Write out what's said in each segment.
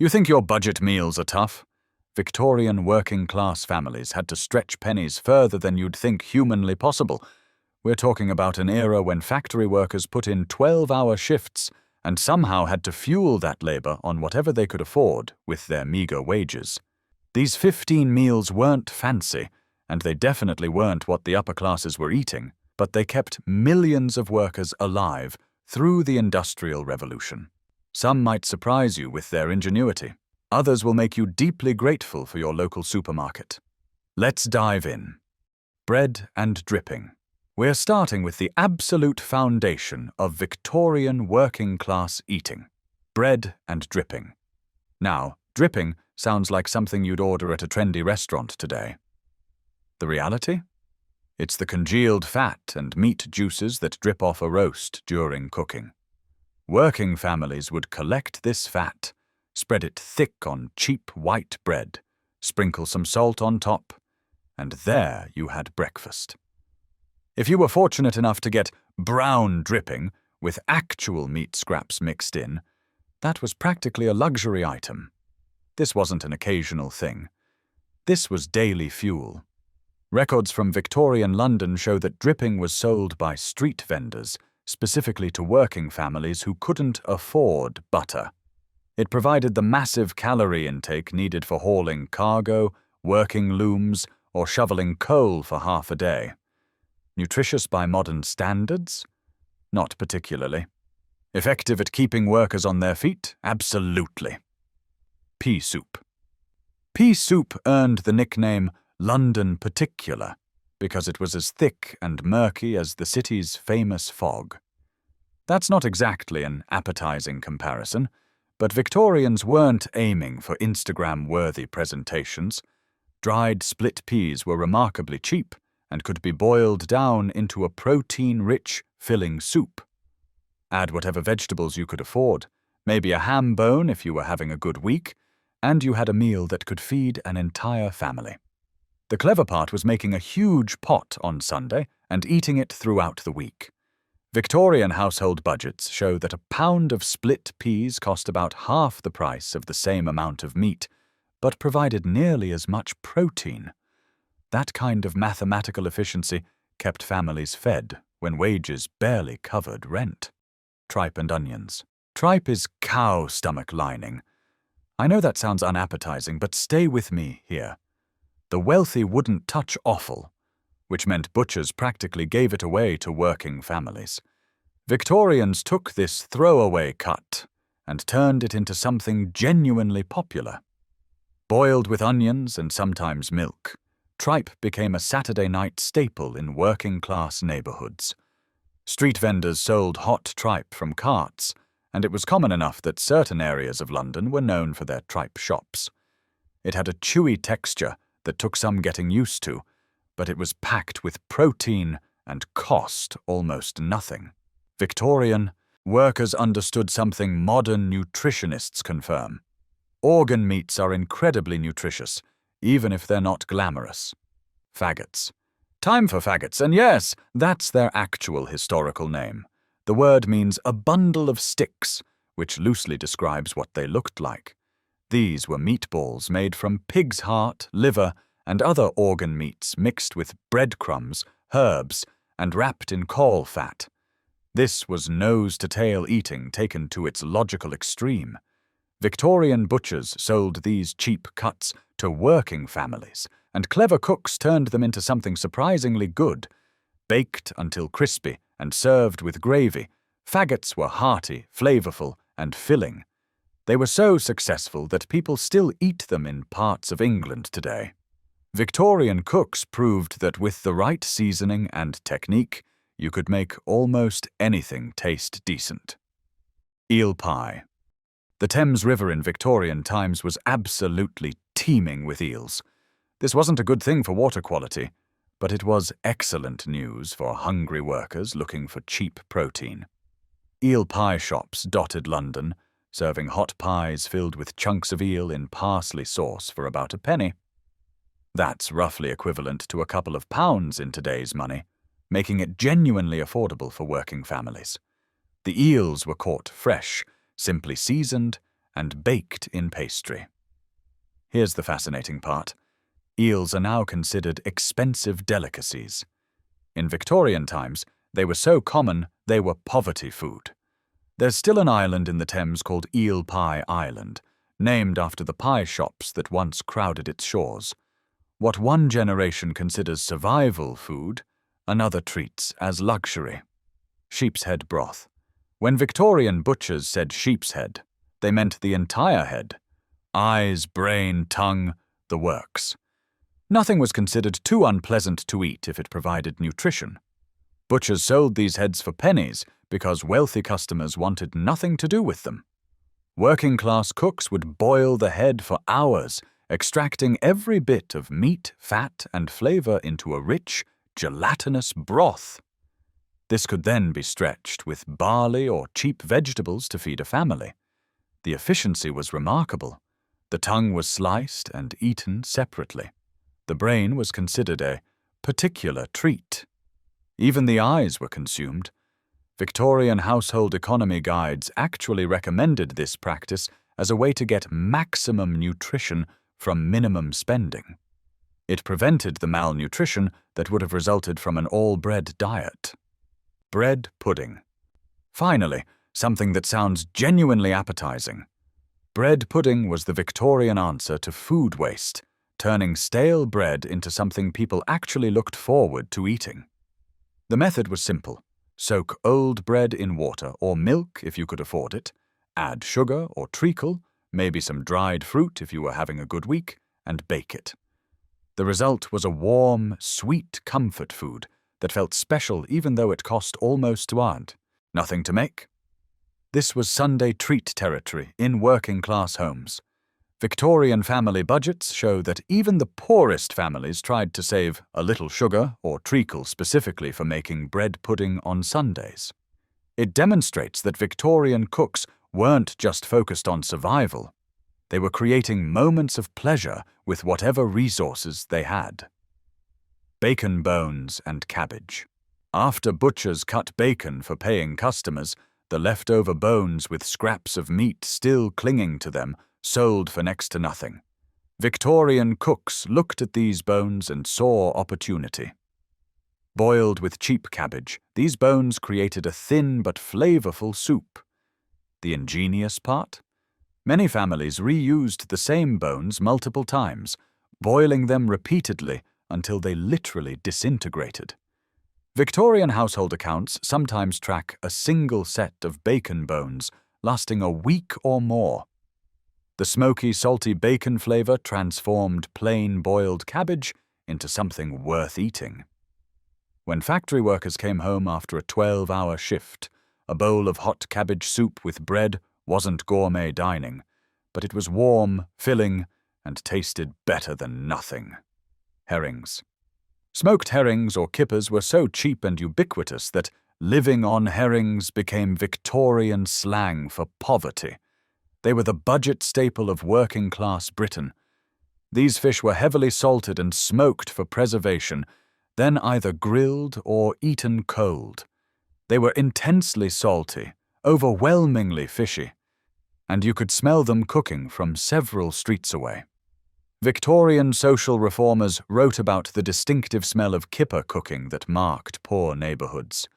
You think your budget meals are tough? Victorian working-class families had to stretch pennies further than you'd think humanly possible. We're talking about an era when factory workers put in 12-hour shifts and somehow had to fuel that labor on whatever they could afford with their meager wages. These 15 meals weren't fancy, and they definitely weren't what the upper classes were eating, but they kept millions of workers alive through the Industrial Revolution. Some might surprise you with their ingenuity. Others will make you deeply grateful for your local supermarket. Let's dive in. Bread and dripping. We're starting with the absolute foundation of Victorian working-class eating. Bread and dripping. Now, dripping sounds like something you'd order at a trendy restaurant today. The reality? It's the congealed fat and meat juices that drip off a roast during cooking. Working families would collect this fat, spread it thick on cheap white bread, sprinkle some salt on top, and there you had breakfast. If you were fortunate enough to get brown dripping with actual meat scraps mixed in, that was practically a luxury item. This wasn't an occasional thing. This was daily fuel. Records from Victorian London show that dripping was sold by street vendors, specifically to working families who couldn't afford butter. It provided the massive calorie intake needed for hauling cargo, working looms, or shoveling coal for half a day. Nutritious by modern standards? Not particularly. Effective at keeping workers on their feet? Absolutely. Pea soup. Pea soup earned the nickname London Particular because it was as thick and murky as the city's famous fog. That's not exactly an appetizing comparison, but Victorians weren't aiming for Instagram-worthy presentations. Dried split peas were remarkably cheap and could be boiled down into a protein-rich, filling soup. Add whatever vegetables you could afford, maybe a ham bone if you were having a good week, and you had a meal that could feed an entire family. The clever part was making a huge pot on Sunday and eating it throughout the week. Victorian household budgets show that a pound of split peas cost about half the price of the same amount of meat, but provided nearly as much protein. That kind of mathematical efficiency kept families fed when wages barely covered rent. Tripe and onions. Tripe is cow stomach lining. I know that sounds unappetizing, but stay with me here. The wealthy wouldn't touch offal, which meant butchers practically gave it away to working families. Victorians took this throwaway cut and turned it into something genuinely popular. Boiled with onions and sometimes milk, tripe became a Saturday night staple in working-class neighborhoods. Street vendors sold hot tripe from carts, and it was common enough that certain areas of London were known for their tripe shops. It had a chewy texture that took some getting used to, but it was packed with protein and cost almost nothing. Victorian, workers understood something modern nutritionists confirm. Organ meats are incredibly nutritious, even if they're not glamorous. Faggots. Time for faggots, and yes, that's their actual historical name. The word means a bundle of sticks, which loosely describes what they looked like. These were meatballs made from pig's heart, liver, and other organ meats mixed with breadcrumbs, herbs, and wrapped in caul fat. This was nose-to-tail eating taken to its logical extreme. Victorian butchers sold these cheap cuts to working families, and clever cooks turned them into something surprisingly good. Baked until crispy and served with gravy, faggots were hearty, flavorful, and filling. They were so successful that people still eat them in parts of England today. Victorian cooks proved that with the right seasoning and technique, you could make almost anything taste decent. Eel pie. The Thames River in Victorian times was absolutely teeming with eels. This wasn't a good thing for water quality, but it was excellent news for hungry workers looking for cheap protein. Eel pie shops dotted London, serving hot pies filled with chunks of eel in parsley sauce for about a penny. That's roughly equivalent to a couple of pounds in today's money, making it genuinely affordable for working families. The eels were caught fresh, simply seasoned, and baked in pastry. Here's the fascinating part. Eels are now considered expensive delicacies. In Victorian times, they were so common they were poverty food. There's still an island in the Thames called Eel Pie Island, named after the pie shops that once crowded its shores. What one generation considers survival food, another treats as luxury. Sheep's head broth. When Victorian butchers said sheep's head, they meant the entire head. Eyes, brain, tongue, the works. Nothing was considered too unpleasant to eat if it provided nutrition. Butchers sold these heads for pennies because wealthy customers wanted nothing to do with them. Working-class cooks would boil the head for hours, extracting every bit of meat, fat, and flavor into a rich, gelatinous broth. This could then be stretched with barley or cheap vegetables to feed a family. The efficiency was remarkable. The tongue was sliced and eaten separately. The brain was considered a particular treat. Even the eyes were consumed. Victorian household economy guides actually recommended this practice as a way to get maximum nutrition from minimum spending. It prevented the malnutrition that would have resulted from an all-bread diet. Bread pudding. Finally, something that sounds genuinely appetizing. Bread pudding was the Victorian answer to food waste, turning stale bread into something people actually looked forward to eating. The method was simple. Soak old bread in water or milk if you could afford it, add sugar or treacle, maybe some dried fruit if you were having a good week, and bake it. The result was a warm, sweet comfort food that felt special even though it cost almost to add. Nothing to make. This was Sunday treat territory in working-class homes. Victorian family budgets show that even the poorest families tried to save a little sugar or treacle specifically for making bread pudding on Sundays. It demonstrates that Victorian cooks weren't just focused on survival. They were creating moments of pleasure with whatever resources they had. Bacon bones and cabbage. After butchers cut bacon for paying customers, the leftover bones with scraps of meat still clinging to them sold for next to nothing. Victorian cooks looked at these bones and saw opportunity. Boiled with cheap cabbage, these bones created a thin but flavorful soup. The ingenious part? Many families reused the same bones multiple times, boiling them repeatedly until they literally disintegrated. Victorian household accounts sometimes track a single set of bacon bones lasting a week or more. The smoky, salty bacon flavor transformed plain boiled cabbage into something worth eating. When factory workers came home after a 12-hour shift, a bowl of hot cabbage soup with bread wasn't gourmet dining, but it was warm, filling, and tasted better than nothing. Herrings. Smoked herrings or kippers were so cheap and ubiquitous that living on herrings became Victorian slang for poverty. They were the budget staple of working-class Britain. These fish were heavily salted and smoked for preservation, then either grilled or eaten cold. They were intensely salty, overwhelmingly fishy, and you could smell them cooking from several streets away. Victorian social reformers wrote about the distinctive smell of kipper cooking that marked poor neighborhoods.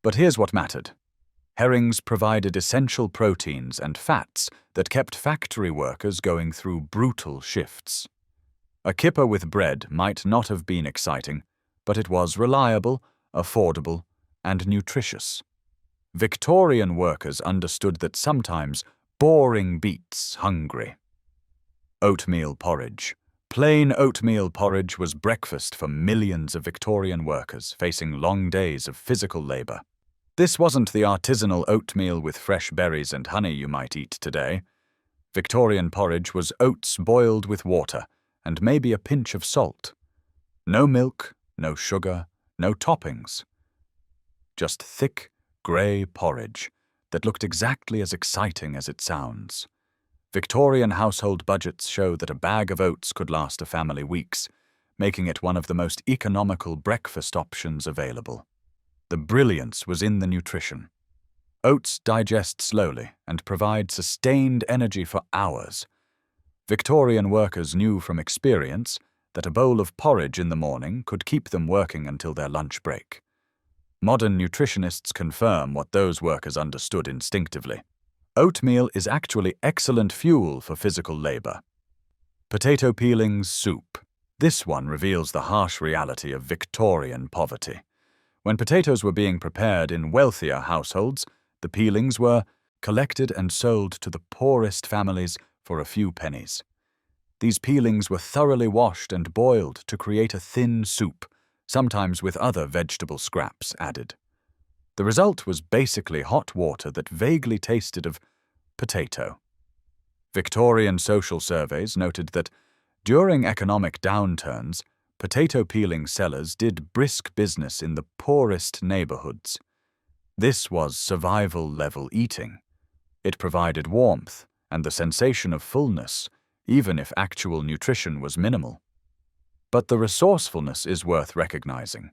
But here's what mattered. Herrings provided essential proteins and fats that kept factory workers going through brutal shifts. A kipper with bread might not have been exciting, but it was reliable, affordable, and nutritious. Victorian workers understood that sometimes boring beats hungry. Oatmeal porridge. Plain oatmeal porridge was breakfast for millions of Victorian workers facing long days of physical labor. This wasn't the artisanal oatmeal with fresh berries and honey you might eat today. Victorian porridge was oats boiled with water and maybe a pinch of salt. No milk, no sugar, no toppings. Just thick, grey porridge that looked exactly as exciting as it sounds. Victorian household budgets show that a bag of oats could last a family weeks, making it one of the most economical breakfast options available. The brilliance was in the nutrition. Oats digest slowly and provide sustained energy for hours. Victorian workers knew from experience that a bowl of porridge in the morning could keep them working until their lunch break. Modern nutritionists confirm what those workers understood instinctively. Oatmeal is actually excellent fuel for physical labor. Potato peelings soup. This one reveals the harsh reality of Victorian poverty. When potatoes were being prepared in wealthier households, the peelings were collected and sold to the poorest families for a few pennies. These peelings were thoroughly washed and boiled to create a thin soup, sometimes with other vegetable scraps added. The result was basically hot water that vaguely tasted of potato. Victorian social surveys noted that during economic downturns, potato peeling sellers did brisk business in the poorest neighborhoods. This was survival-level eating. It provided warmth and the sensation of fullness, even if actual nutrition was minimal. But the resourcefulness is worth recognizing.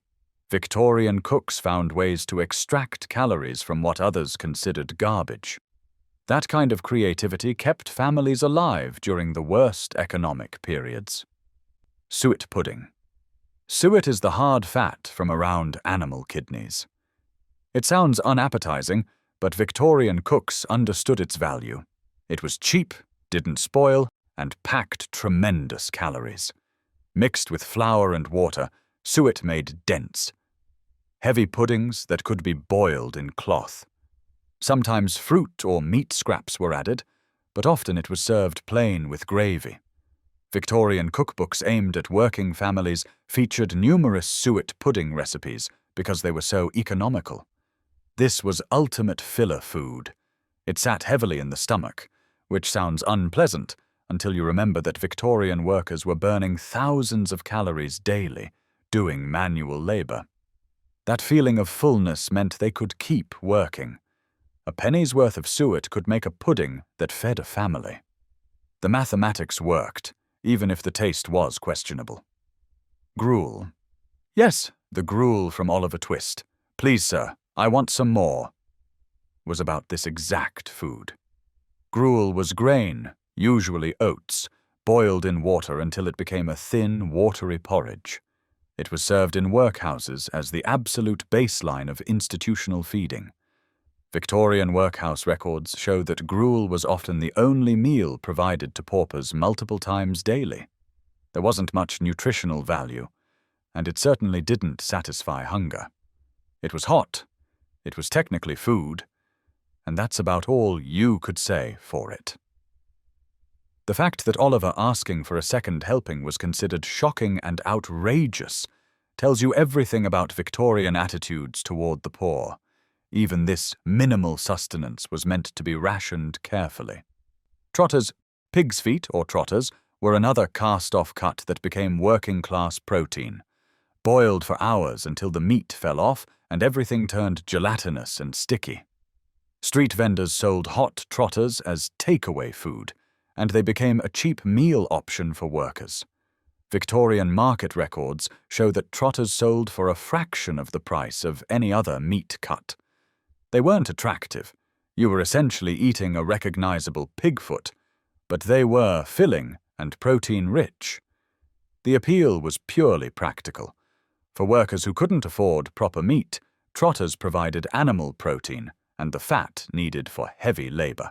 Victorian cooks found ways to extract calories from what others considered garbage. That kind of creativity kept families alive during the worst economic periods. Suet pudding. Suet is the hard fat from around animal kidneys. It sounds unappetizing, but Victorian cooks understood its value. It was cheap, didn't spoil, and packed tremendous calories. Mixed with flour and water, suet made dense, heavy puddings that could be boiled in cloth. Sometimes fruit or meat scraps were added, but often it was served plain with gravy. Victorian cookbooks aimed at working families featured numerous suet pudding recipes because they were so economical. This was ultimate filler food. It sat heavily in the stomach, which sounds unpleasant until you remember that Victorian workers were burning thousands of calories daily, doing manual labor. That feeling of fullness meant they could keep working. A penny's worth of suet could make a pudding that fed a family. The mathematics worked, even if the taste was questionable. Gruel. Yes, the gruel from Oliver Twist. Please, sir, I want some more. Was about this exact food. Gruel was grain, usually oats, boiled in water until it became a thin, watery porridge. It was served in workhouses as the absolute baseline of institutional feeding. Victorian workhouse records show that gruel was often the only meal provided to paupers multiple times daily. There wasn't much nutritional value, and it certainly didn't satisfy hunger. It was hot, it was technically food, and that's about all you could say for it. The fact that Oliver asking for a second helping was considered shocking and outrageous tells you everything about Victorian attitudes toward the poor. Even this minimal sustenance was meant to be rationed carefully. Trotters, pig's feet or trotters, were another cast-off cut that became working-class protein, boiled for hours until the meat fell off and everything turned gelatinous and sticky. Street vendors sold hot trotters as takeaway food, and they became a cheap meal option for workers. Victorian market records show that trotters sold for a fraction of the price of any other meat cut. They weren't attractive. You were essentially eating a recognizable pig foot, but they were filling and protein-rich. The appeal was purely practical. For workers who couldn't afford proper meat, trotters provided animal protein and the fat needed for heavy labor.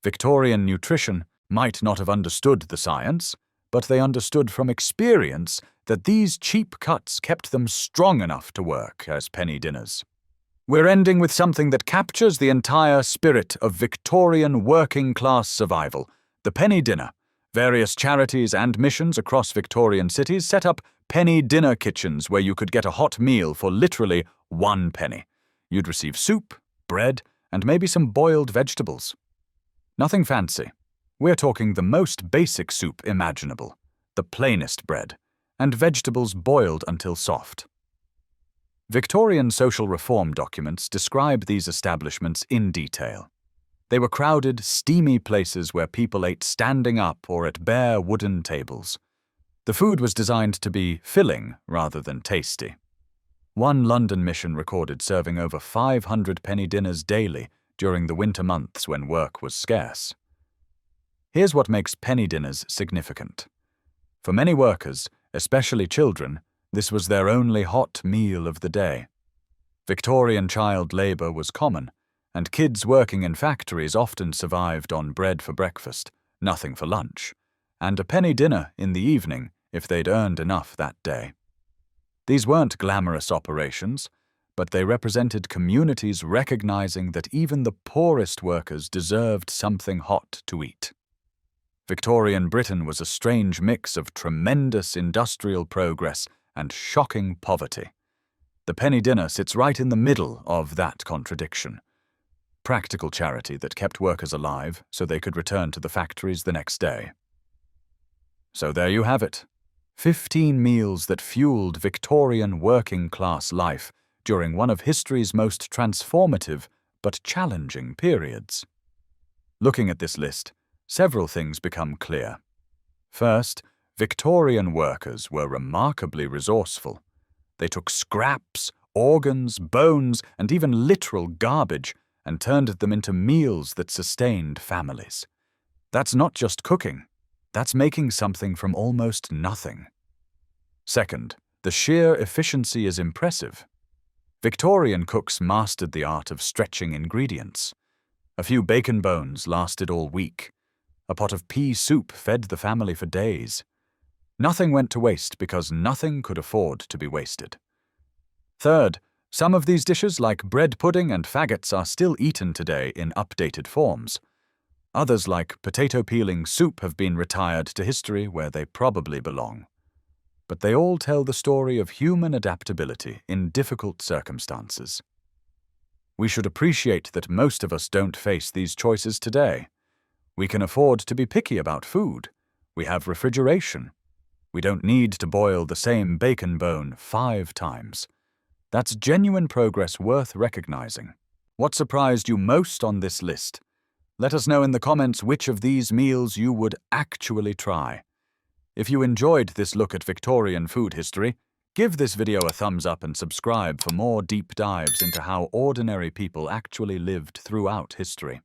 Victorian nutrition might not have understood the science, but they understood from experience that these cheap cuts kept them strong enough to work as penny dinners. We're ending with something that captures the entire spirit of Victorian working-class survival, the penny dinner. Various charities and missions across Victorian cities set up penny dinner kitchens where you could get a hot meal for literally 1 penny. You'd receive soup, bread, and maybe some boiled vegetables. Nothing fancy. We're talking the most basic soup imaginable, the plainest bread, and vegetables boiled until soft. Victorian social reform documents describe these establishments in detail. They were crowded, steamy places where people ate standing up or at bare wooden tables. The food was designed to be filling rather than tasty. One London mission recorded serving over 500 penny dinners daily during the winter months when work was scarce. Here's what makes penny dinners significant. For many workers, especially children, this was their only hot meal of the day. Victorian child labour was common, and kids working in factories often survived on bread for breakfast, nothing for lunch, and a penny dinner in the evening if they'd earned enough that day. These weren't glamorous operations, but they represented communities recognizing that even the poorest workers deserved something hot to eat. Victorian Britain was a strange mix of tremendous industrial progress and shocking poverty. The penny dinner sits right in the middle of that contradiction. Practical charity that kept workers alive so they could return to the factories the next day. So there you have it. 15 meals that fueled Victorian working-class life during one of history's most transformative but challenging periods. Looking at this list, several things become clear. First, Victorian workers were remarkably resourceful. They took scraps, organs, bones, and even literal garbage and turned them into meals that sustained families. That's not just cooking. That's making something from almost nothing. Second, the sheer efficiency is impressive. Victorian cooks mastered the art of stretching ingredients. A few bacon bones lasted all week. A pot of pea soup fed the family for days. Nothing went to waste because nothing could afford to be wasted. Third, some of these dishes, like bread pudding and faggots, are still eaten today in updated forms. Others, like potato peeling soup, have been retired to history where they probably belong. But they all tell the story of human adaptability in difficult circumstances. We should appreciate that most of us don't face these choices today. We can afford to be picky about food. We have refrigeration. We don't need to boil the same bacon bone 5 times. That's genuine progress worth recognizing. What surprised you most on this list? Let us know in the comments which of these meals you would actually try. If you enjoyed this look at Victorian food history, give this video a thumbs up and subscribe for more deep dives into how ordinary people actually lived throughout history.